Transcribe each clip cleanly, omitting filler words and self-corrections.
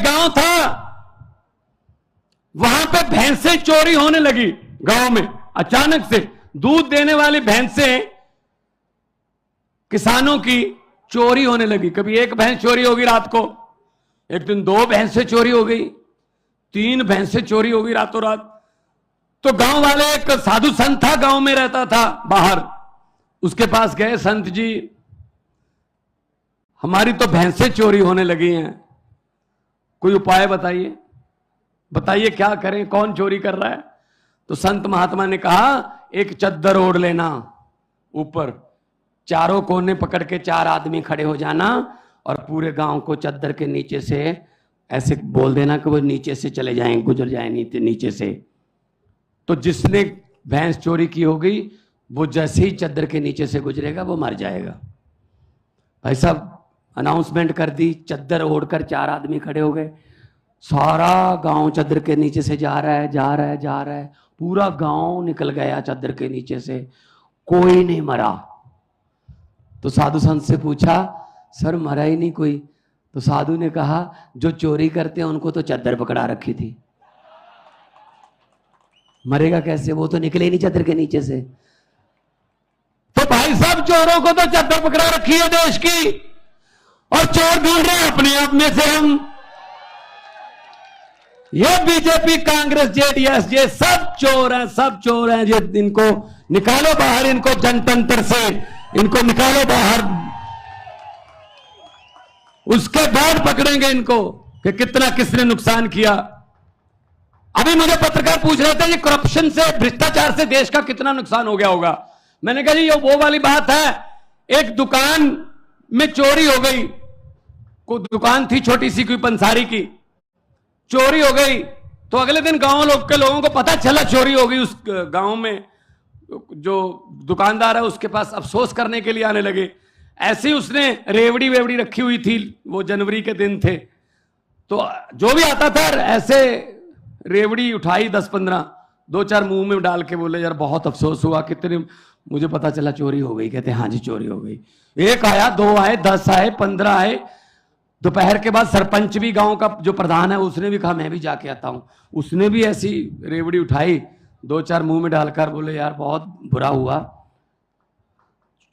एक गांव था, वहां पे भैंसें चोरी होने लगी। गांव में अचानक से दूध देने वाली भैंसें किसानों की चोरी होने लगी। कभी एक भैंस चोरी होगी रात को, एक दिन 2 भैंसें चोरी हो गई, 3 भैंसें चोरी हो गई रातों रात। तो गांव वाले, एक साधु संत था, गांव में रहता था बाहर, उसके पास गए, संत जी हमारी तो भैंसें चोरी होने लगी हैं, कोई उपाय बताइए, बताइए क्या करें, कौन चोरी कर रहा है। तो संत महात्मा ने कहा एक चद्दर ओढ़ लेना, ऊपर चारों कोने पकड़ के 4 आदमी खड़े हो जाना और पूरे गांव को चद्दर के नीचे से ऐसे बोल देना कि वो नीचे से चले जाएं, गुजर जाएं नीचे से। तो जिसने भैंस चोरी की होगी वो जैसे ही चद्दर के नीचे से गुजरेगा वो मर जाएगा। भाई साहब अनाउंसमेंट कर दी, चद्दर ओढ़कर 4 आदमी खड़े हो गए, सारा गांव चद्दर के नीचे से जा रहा है, जा रहा है, जा रहा है, पूरा गांव निकल गया चद्दर के नीचे से, कोई नहीं मरा। तो साधु संत से पूछा सर मरा ही नहीं कोई। तो साधु ने कहा जो चोरी करते हैं उनको तो चद्दर पकड़ा रखी थी, मरेगा कैसे, वो तो निकले ही नहीं चद्दर के नीचे से। तो भाई साहब चोरों को तो चद्दर पकड़ा रखी है देश की, और चोर ढूंढ रहे हैं अपने आप में से हम। ये बीजेपी, कांग्रेस, जेडीएस, ये सब चोर हैं, सब चोर हैं। ये इनको निकालो बाहर, इनको जनतंत्र से इनको निकालो बाहर, उसके बाद पकड़ेंगे इनको कि कितना किसने नुकसान किया। अभी मुझे पत्रकार पूछ रहे थे ये करप्शन से, भ्रष्टाचार से देश का कितना नुकसान हो गया होगा। मैंने कहा जी ये वो वाली बात है, एक दुकान में चोरी हो गई, कोई दुकान थी छोटी सी कोई पंसारी की, चोरी हो गई। तो अगले दिन गांव के लोगों को पता चला चोरी हो गई, उस गांव में जो दुकानदार है उसके पास अफसोस करने के लिए आने लगे। ऐसे ही उसने रेवड़ी वेवड़ी रखी हुई थी, वो जनवरी के दिन थे, तो जो भी आता था ऐसे रेवड़ी उठाई 10-15, 2-4 मुंह में डाल के बोले यार बहुत अफसोस हुआ, कितने मुझे पता चला चोरी हो गई। कहते हाँ जी चोरी हो गई। 1 आया, 2 आए, 10 आए, 15 आए। दोपहर के बाद सरपंच भी, गांव का जो प्रधान है, उसने भी कहा मैं भी जाके आता हूं। उसने भी ऐसी रेवड़ी उठाई, 2-4 मुंह में डालकर बोले यार बहुत बुरा हुआ,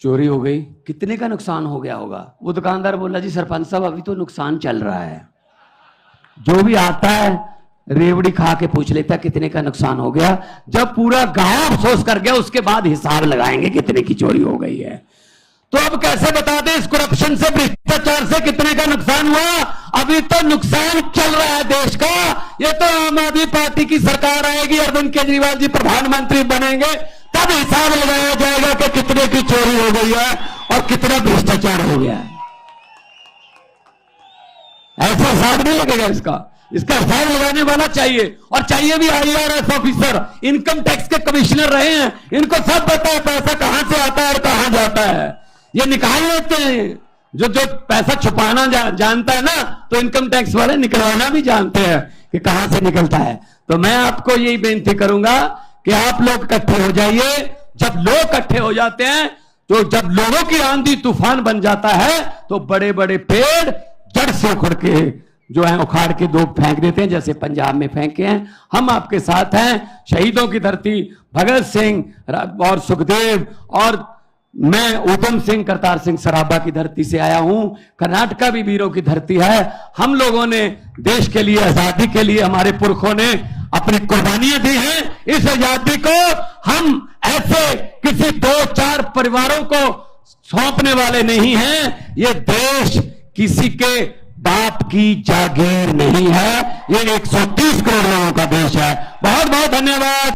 चोरी हो गई। कितने का नुकसान हो गया होगा? वो दुकानदार बोला जी सरपंच साहब अभी तो नुकसान चल रहा है, जो भी आता है रेवड़ी खा के पूछ लेता कितने का नुकसान हो गया। जब पूरा गांव अफसोस कर गया उसके बाद हिसाब लगाएंगे कितने की चोरी हो गई है। तो अब कैसे बता दें इस करप्शन से, भ्रष्टाचार से कितने का नुकसान हुआ? अभी तो नुकसान चल रहा है देश का। ये तो आम आदमी पार्टी की सरकार आएगी, अरविंद केजरीवाल जी प्रधानमंत्री बनेंगे, तब हिसाब लगाया जाएगा कि कितने की चोरी हो गई है और कितना भ्रष्टाचार हो गया है। ऐसा हिसाब नहीं लगेगा इसका हिसाब लगाने वाला चाहिए, और चाहिए भी IRS ऑफिसर, इनकम टैक्स के कमिश्नर रहे हैं, इनको सब पता है पैसा कहां से आता है और कहां जाता है। ये निकाल लेते हैं, जो पैसा छुपाना जानता है ना, तो इनकम टैक्स वाले निकलवाना भी जानते हैं कि कहां से निकलता है। तो मैं आपको यही बेनती करूंगा कि आप लोग इकट्ठे हो जाइए। जब लोग इकट्ठे हो जाते हैं, तो जब लोगों की आंधी तूफान बन जाता है, तो बड़े बड़े पेड़ जड़ से उखड़ के जो है उखाड़ के दो फेंक देते हैं, जैसे पंजाब में फेंके हैं। हम आपके साथ हैं। शहीदों की धरती, भगत सिंह और सुखदेव, और मैं ऊधम सिंह, करतार सिंह सराभा की धरती से आया हूं। कर्नाटका भी वीरों की धरती है। हम लोगों ने देश के लिए, आजादी के लिए हमारे पुरखों ने अपनी कुर्बानियां दी हैं। इस आजादी को हम ऐसे किसी 2-4 परिवारों को सौंपने वाले नहीं हैं। ये देश किसी के बाप की जागीर नहीं है, ये 130 करोड़ लोगों का देश है। बहुत बहुत धन्यवाद।